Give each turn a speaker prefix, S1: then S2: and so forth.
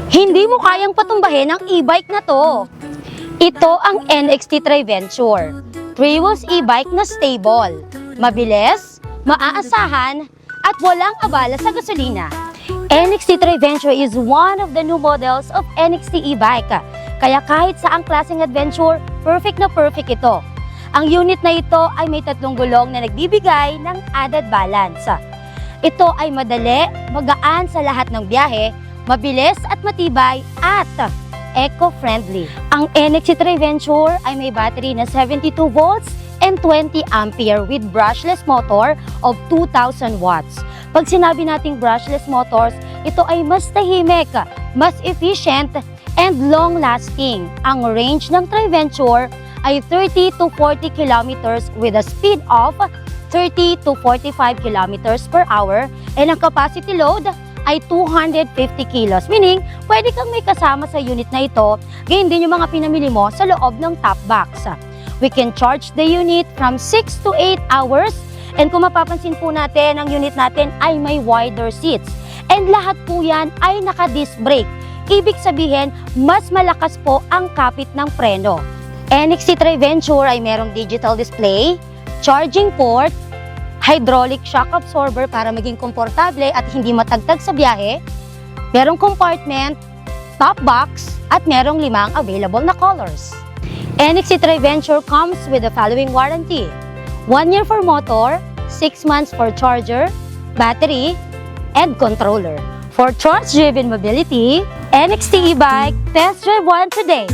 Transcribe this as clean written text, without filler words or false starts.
S1: Hindi mo kayang patumbahin ang e-bike na to. Ito ang NXT Triventure. 3-wheels e-bike na stable, mabilis, maaasahan, at walang abala sa gasolina. NXT Triventure is one of the new models of NXT e-bike. Kaya kahit saang klaseng adventure, perfect na perfect ito. Ang unit na ito ay may 3 gulong na nagbibigay ng added balance. Ito ay madali, magaan sa lahat ng biyahe, mabilis at matibay at eco-friendly. Ang NXT Triventure ay may battery na 72 volts and 20 ampere with brushless motor of 2,000 watts. Pag sinabi nating brushless motors, ito ay mas tahimik, mas efficient, and long-lasting. Ang range ng Triventure ay 30 to 40 kilometers with a speed of 30 to 45 kilometers per hour and ang capacity load ay 250 kilos. Meaning, pwede kang may kasama sa unit na ito, gayon din yung mga pinamili mo sa loob ng top box. We can charge the unit from 6 to 8 hours and kung mapapansin po natin, ang unit natin ay may wider seats. And lahat po yan ay naka-disc brake. Ibig sabihin, mas malakas po ang kapit ng preno. NXT Triventure ay merong digital display, charging port, hydraulic shock absorber para maging komportable at hindi matagtag sa biyahe, merong compartment, top box, at merong 5 available na colors. NXT Triventure comes with the following warranty: 1 year for motor, 6 months for charger, battery, and controller. For trust-driven mobility, NXT e-bike, test drive one today.